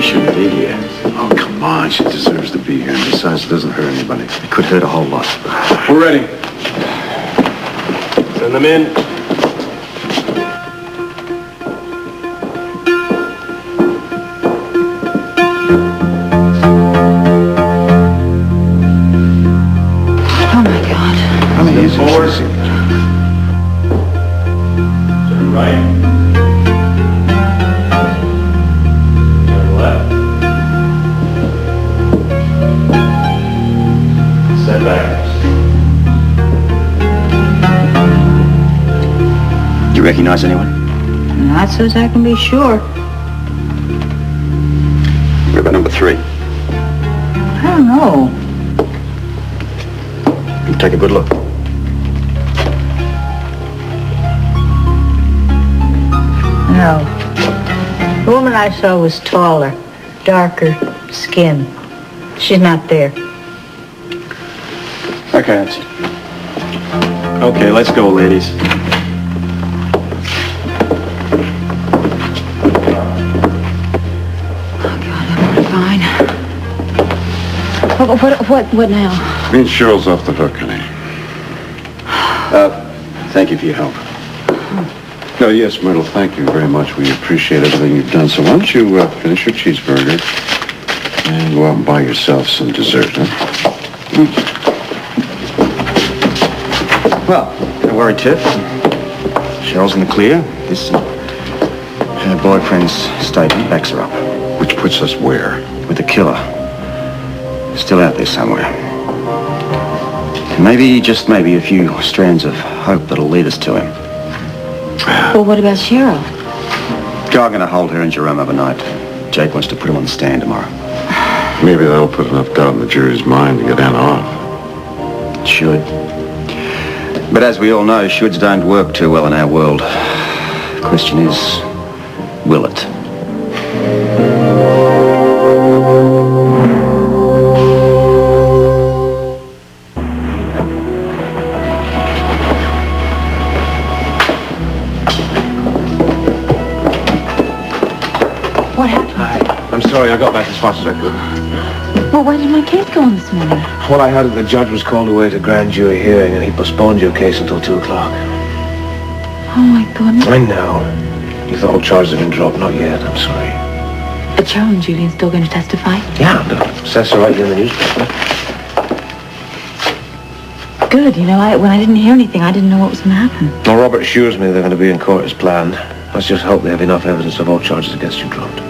She shouldn't be here. Oh, come on. She deserves to be here. And besides, it doesn't hurt anybody. It could hurt a whole lot. We're ready. Send them in. Oh, my God. I mean, easy. Forward. Turn right. Turn left. Set back. You recognize anyone? Not so as I can be sure. What about number 3? I don't know. Take a good look. No. The woman I saw was taller, darker skin. She's not there. Okay, that's it. Okay, let's go, ladies. Fine. What now? Me and Cheryl's off the hook, honey. Thank you for your help. Oh, yes, Myrtle, thank you very much. We appreciate everything you've done. So why don't you finish your cheeseburger and go out and buy yourself some dessert, huh? Well, don't worry, Tiff. Cheryl's in the clear. This, her boyfriend's statement backs her up. Which puts us where? With the killer. Still out there somewhere. Maybe, just maybe, a few strands of hope that'll lead us to him. Well, what about Cheryl? I'm gonna hold her and Jerome overnight. Jake wants to put him on the stand tomorrow. Maybe that'll put enough doubt in the jury's mind to get Anna off. It should. But as we all know, shoulds don't work too well in our world. The question is, will it? What happened? I'm sorry, I got back as fast as I could. Well, why did my case go on this morning? Well, I heard that the judge was called away to grand jury hearing, and he postponed your case until 2 o'clock. Oh, my goodness. I know. You thought all charges have been dropped. Not yet. I'm sorry. But Cheryl and Julian still going to testify? Yeah, it says so right here in the newspaper. Good. You know, when I didn't hear anything, I didn't know what was going to happen. Well, Robert assures me they're going to be in court as planned. Let's just hope they have enough evidence of all charges against you dropped.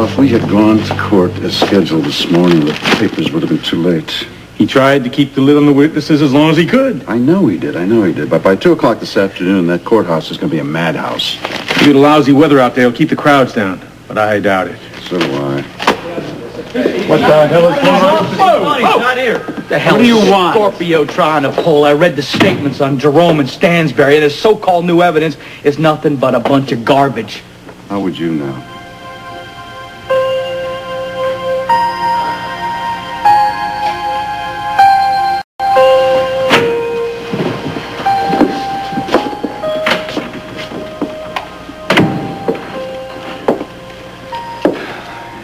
If we had gone to court as scheduled this morning, the papers would have been too late. He tried to keep the lid on the witnesses as long as he could. I know he did. But by 2 o'clock this afternoon, that courthouse is going to be a madhouse. Due to lousy weather out there, he'll keep the crowds down. But I doubt it. So do I. What the hell is going on? Whoa! He's not here. The hell What do you is want? Scorpio trying to pull? I read the statements on Jerome and Stansberry, and his so-called new evidence is nothing but a bunch of garbage. How would you know?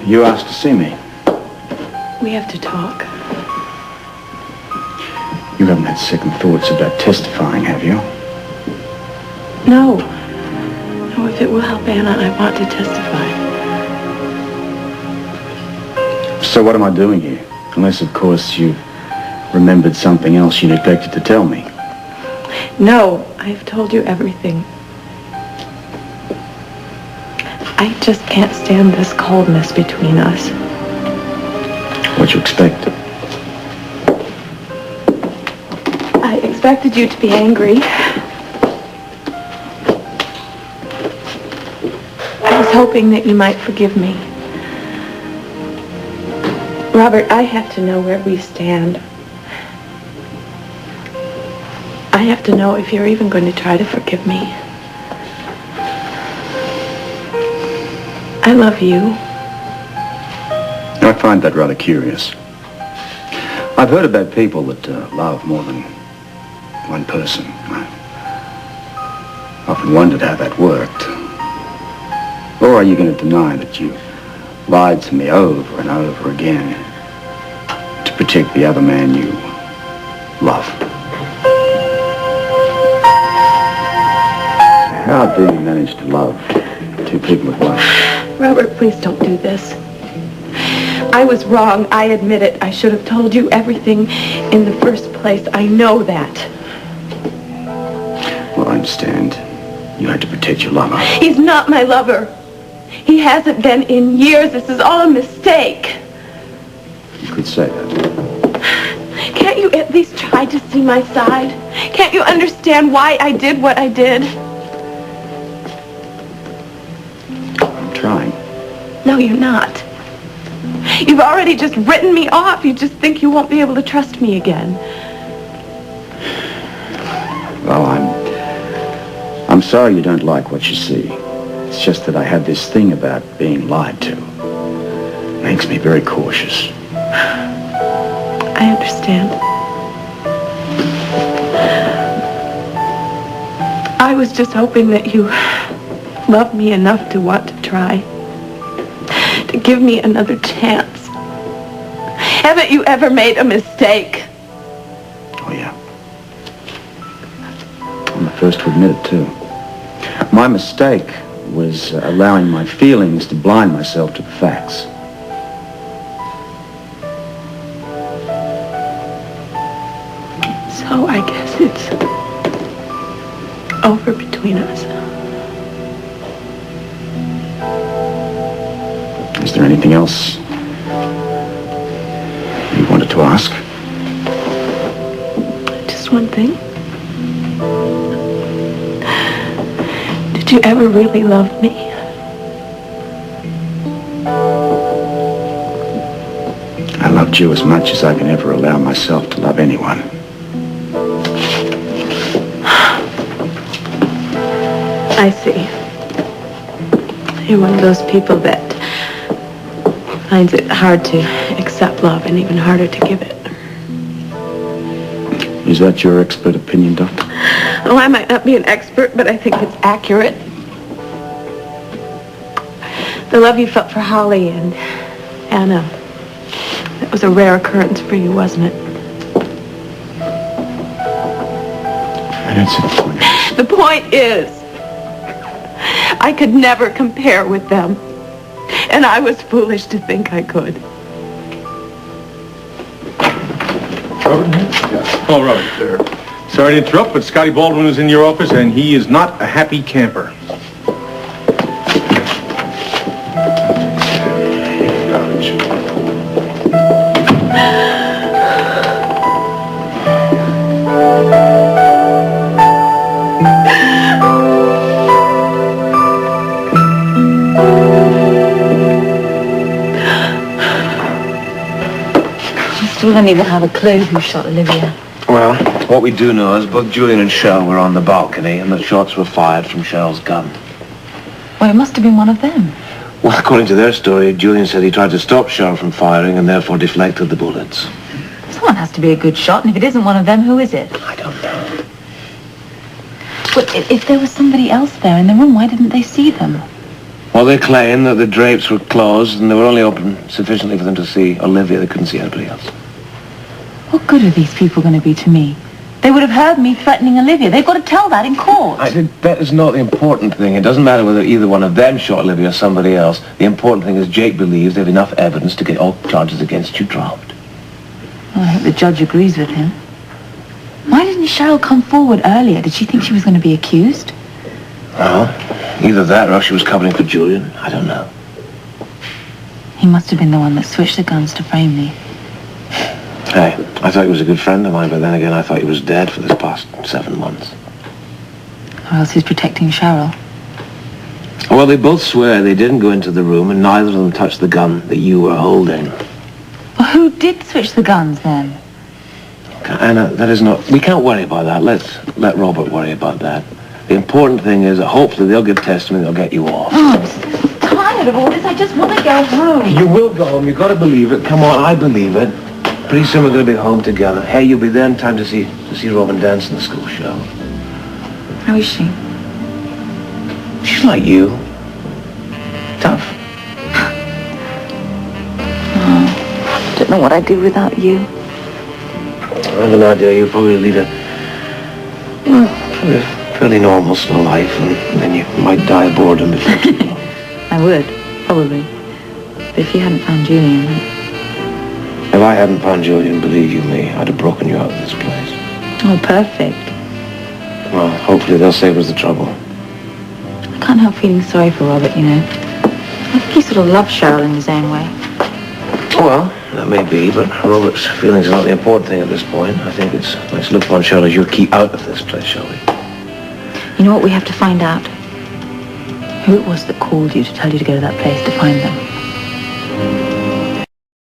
You asked to see me. We have to talk. You haven't had second thoughts about testifying, have you? No. No, if it will help Anna, I want to testify. So what am I doing here? Unless, of course, you remembered something else you neglected to tell me. No, I've told you everything. I just can't stand this coldness between us. What you expect? I expected you to be angry. I was hoping that you might forgive me. Robert, I have to know where we stand. I have to know if you're even going to try to forgive me. I love you. I find that rather curious. I've heard about people that love more than one person. I've often wondered how that worked. Or are you going to deny that you lied to me over and over again to protect the other man you love? How do you manage to love two people at once? Robert, please don't do this. I was wrong. I admit it. I should have told you everything in the first place. I know that. Well, I understand. You had to protect your lover. He's not my lover. He hasn't been in years. This is all a mistake. You could say that. Can't you at least try to see my side? Can't you understand why I did what I did? I'm trying. No, you're not. You've already just written me off. You just think you won't be able to trust me again. Well, I'm sorry you don't like what you see. It's just that I have this thing about being lied to. It makes me very cautious. I understand. I was just hoping that you loved me enough to want to try. To give me another chance. Haven't you ever made a mistake? Oh, yeah. I'm the first to admit it, too. My mistake was allowing my feelings to blind myself to the facts. So I guess it's over between us. Is there anything else you wanted to ask? Just one thing. Did you ever really love me? I loved you as much as I can ever allow myself to love anyone. I see. You're one of those people that finds it hard to accept love and even harder to give it. Is that your expert opinion, Doctor? Oh, I might not be an expert, but I think it's accurate. The love you felt for Holly and Anna, that was a rare occurrence for you, wasn't it? That's the point. The point is, I could never compare with them. And I was foolish to think I could. Robert? Yeah. Oh, Robert, sorry to interrupt, but Scotty Baldwin is in your office, and he is not a happy camper. We don't even have a clue who shot Olivia. Well, what we do know is both Julian and Cheryl were on the balcony and the shots were fired from Cheryl's gun. Well, it must have been one of them. Well, according to their story, Julian said he tried to stop Cheryl from firing and therefore deflected the bullets. Someone has to be a good shot, and if it isn't one of them, who is it? I don't know. Well, if there was somebody else there in the room, why didn't they see them? Well, they claim that the drapes were closed and they were only open sufficiently for them to see Olivia. They couldn't see anybody else. What good are these people going to be to me? They would have heard me threatening Olivia. They've got to tell that in court. That is not the important thing. It doesn't matter whether either one of them shot Olivia or somebody else. The important thing is Jake believes they have enough evidence to get all charges against you dropped. Well, I hope the judge agrees with him. Why didn't Cheryl come forward earlier? Did she think she was going to be accused? Well, either that or she was covering for Julian. I don't know. He must have been the one that switched the guns to frame me. Hey, I thought he was a good friend of mine, but then again, I thought he was dead for this past 7 months. Or else he's protecting Cheryl. Well, they both swear they didn't go into the room and neither of them touched the gun that you were holding. Well, who did switch the guns then? Anna, that is not... We can't worry about that. Let's let Robert worry about that. The important thing is that hopefully they'll give testimony and they'll get you off. Oh, I'm so tired of all this. I just want to go home. You will go home. You've got to believe it. Come on, I believe it. Pretty soon we're going to be home together. Hey, you'll be there in time to see Robin dance in the school show. How is she? She's like you. Tough. Oh, don't know what I'd do without you. I have an idea you'll probably lead a fairly normal, slow life, and then you might die of boredom before too long. I would, probably. But if you hadn't found Julian... If I hadn't found Julian, believe you me, I'd have broken you out of this place. Oh, perfect. Well, hopefully they'll save us the trouble. I can't help feeling sorry for Robert, you know. I think he sort of loves Cheryl in his own way. Well, that may be, but Robert's feelings are not the important thing at this point. I think let's look upon Cheryl as your key out of this place, shall we? You know what we have to find out? Who it was that called you to tell you to go to that place to find them.